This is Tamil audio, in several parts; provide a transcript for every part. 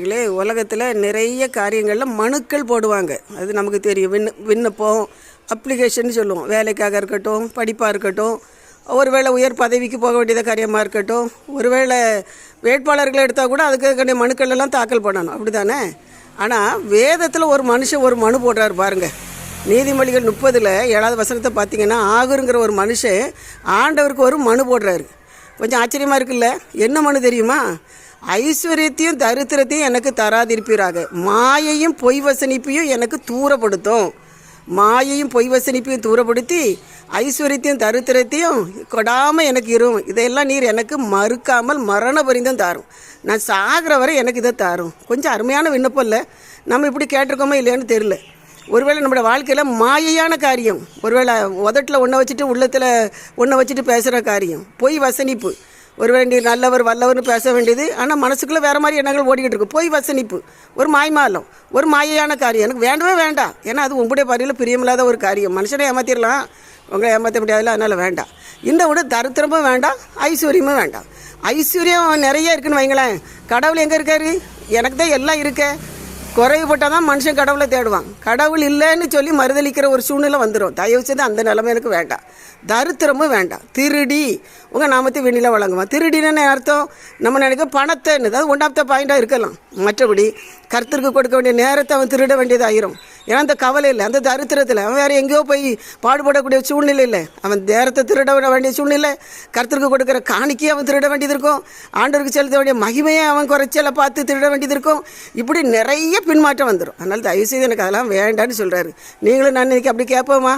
அன்பானவர்களே, உலகத்தில் நிறைய காரியங்களில் மனுக்கள் போடுவாங்க. அது நமக்கு தெரியும். விண்ணப்பம், அப்ளிகேஷன் சொல்லுவோம். வேலைக்காக இருக்கட்டும், படிப்பாக இருக்கட்டும், ஒருவேளை உயர் பதவிக்கு போக வேண்டியத காரியமாக இருக்கட்டும், ஒருவேளை வேட்பாளர்களை எடுத்தால் கூட அதுக்கு மனுக்கள் எல்லாம் தாக்கல் பண்ணணும். அப்படி தானே? ஆனால் வேதத்தில் ஒரு மனுஷன் ஒரு மனு போடுறாரு பாருங்கள். நீதிமொழிகள் 30 7வது வசனத்தை பார்த்தீங்கன்னா, ஆகுருங்கிற ஒரு மனுஷன் ஆண்டவருக்கு ஒரு மனு போடுறாரு. கொஞ்சம் ஆச்சரியமாக இருக்குல்ல? என்ன மனு தெரியுமா? ஐஸ்வர்யத்தையும் தரித்திரத்தையும் எனக்கு தராதிருப்பீராக, மாயையும் பொய் வசனிப்பையும் எனக்கு தூரப்படுத்தும். மாயையும் பொய் வசனிப்பையும் தூரப்படுத்தி ஐஸ்வர்யத்தையும் தரித்திரத்தையும் கொடாமல் எனக்கு இரும். இதையெல்லாம் நீர் எனக்கு மறுக்காமல் மரண பரிந்தம் தாரும். நான் சாகிற வரை எனக்கு இதை தாரும். கொஞ்சம் அருமையான விண்ணப்பம் இல்லை? நம்ம இப்படி கேட்டிருக்கோமா இல்லையான்னு தெரியல. ஒருவேளை நம்மளோட வாழ்க்கையில் மாயையான காரியம், ஒருவேளை உதட்டில் ஒன்றை வச்சுட்டு உள்ளத்தில் ஒன்றை வச்சுட்டு பேசுகிற காரியம், பொய் வசனிப்பு. ஒருவேளை நீ நல்லவர் வல்லவர்னு பேச வேண்டியது, ஆனால் மனசுக்குள்ளே வேறு மாதிரி எண்ணங்கள் ஓடிக்கிட்டு இருக்கு. பொய் வசனிப்பு, ஒரு மாய்மாலம், ஒரு மாயையான காரியம். எனக்கு வேண்டவே வேண்டாம். ஏன்னா அது உங்களுடைய பார்வையில் பிரியமில்லாத ஒரு காரியம். மனுஷனை ஏமாற்றிடலாம், உங்களை ஏமாற்ற முடியாதுல்ல, அதனால் வேண்டாம். இந்த விட தரித்திரமும் வேண்டாம், ஐஸ்வர்யமும் வேண்டாம். ஐஸ்வர்யம் நிறைய இருக்குன்னு வைங்களேன். கடவுள் எங்கே இருக்காரு? எனக்கு தான் எல்லாம் இருக்கே. குறைவுபட்டால் தான் மனுஷன் கடவுளை தேடுவான். கடவுள் இல்லைன்னு சொல்லி மறுதளிக்கிற ஒரு சூழ்நிலை வந்துடும். தயவு செய்து அந்த நிலைமை எனக்கு வேண்டாம். தரித்திரமும் வேண்டாம். திருடி உங்கள் நாமத்தை வெளியில் வழங்குவான். திருடின்னு அர்த்தம் நம்ம நினைக்க பணத்தைன்னு, அதாவது 1 பாயிண்டாக இருக்கலாம். மற்றபடி கர்த்தருக்கு கொடுக்க வேண்டிய நேரத்தை அவன் திருட வேண்டியதாயிரும். ஏன்னா அந்த கவலை இல்லை, அந்த தரித்திரத்தில் அவன் வேறு எங்கேயோ போய் பாடுபடக்கூடிய சூழ்நிலை இல்லை. அவன் நேரத்தை திருட வேண்டிய சூழ்நிலை, கர்த்தருக்கு கொடுக்குற காணிக்கையை அவன் திருட வேண்டியது இருக்கும், ஆண்டவருக்கு செலுத்த வேண்டிய மகிமையை அவன் குறைச்சலை பார்த்து திருட வேண்டியது இருக்கும். இப்படி நிறைய பின்மாற்றம் வந்துடும். அதனால் தயவுசெய்து எனக்கு அதெல்லாம் வேண்டான்னு சொல்கிறாரு. நீங்களும் நான் இன்றைக்கி அப்படி கேட்போமா?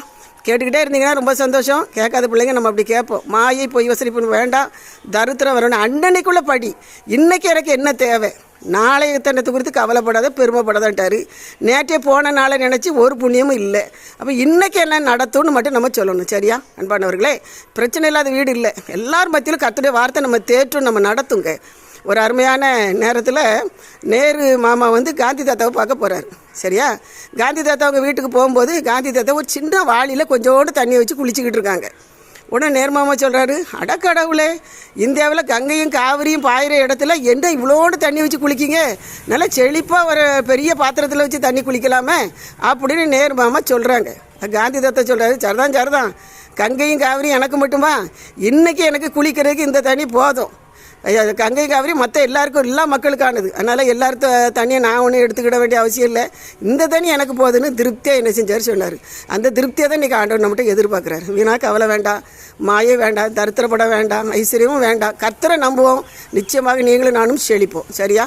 கேட்டுக்கிட்டே இருந்தீங்கன்னா ரொம்ப சந்தோஷம். கேட்காத பிள்ளைங்க நம்ம அப்படி கேட்போம். மாயை பொய் வசனிப்பு வேண்டாம், தரித்திரம் வரணும். அன்னன்னைக்குள்ளே படி. இன்றைக்கி எனக்கு என்ன தேவை, நாளைய தண்டத்தை குறித்து கவலைப்படாத, பெருமைப்படாதான்ட்டார். நேற்றே போன நாளை நினச்சி ஒரு புண்ணியமும் இல்லை. அப்போ இன்றைக்கி என்ன நடத்தும்னு மட்டும் நம்ம சொல்லணும். சரியா அன்பானவர்களே? பிரச்சனை இல்லாத வீடு இல்லை. எல்லார் மத்தியிலும் கர்த்தருடைய வார்த்தை நம்ம தேற்றும், நம்ம நடத்துங்க. ஒரு அருமையான நேரத்தில் நேரு மாமா காந்தி தாத்தாவை பார்க்க போகிறார். சரியா? காந்தி தாத்தா அவங்க வீட்டுக்கு போகும்போது காந்தி தாத்தா ஒரு சின்ன வாளியில் கொஞ்சோண்டு தண்ணியை வச்சு குளிச்சுக்கிட்டு இருக்காங்க. உடனே நேரு மாமா சொல்கிறாரு, அடக்கடவுளே, இந்தியாவில் கங்கையும் காவிரியும் பாயிற இடத்துல என்ன இவ்வளோண்டு தண்ணி வச்சு குளிக்கிங்க? நல்லா செழிப்பாக ஒரு பெரிய பாத்திரத்தில் வச்சு தண்ணி குளிக்கலாமே அப்படின்னு நேரு மாமா சொல்கிறாங்க. காந்தி தாத்தா சொல்கிறாரு, சரிதான், கங்கையும் காவிரியும் எனக்கு மட்டுமா? இன்றைக்கி எனக்கு குளிக்கிறதுக்கு இந்த தண்ணி போதும். கங்கை காவிரி மற்ற எல்லாருக்கும், எல்லா மக்களுக்கானது. அதனால் எல்லாரும் தண்ணியை நான் ஒன்றும் எடுத்துக்கிட வேண்டிய அவசியம் இல்லை. இந்த தண்ணி எனக்கு போதுன்னு திருப்தியாக என்ன செஞ்சார் சொன்னார். அந்த திருப்தியை தான் இன்றைக்கி ஆண்டவர் நம்மகிட்ட எதிர்பார்க்குறாரு. வீணாக கவலை வேண்டாம், மாயே வேண்டாம், தரித்திரப்பட வேண்டாம், ஐஸ்வர்யமும் வேண்டாம். கர்த்தரை நம்புவோம். நிச்சயமாக நீங்களும் நானும் செழிப்போம். சரியா?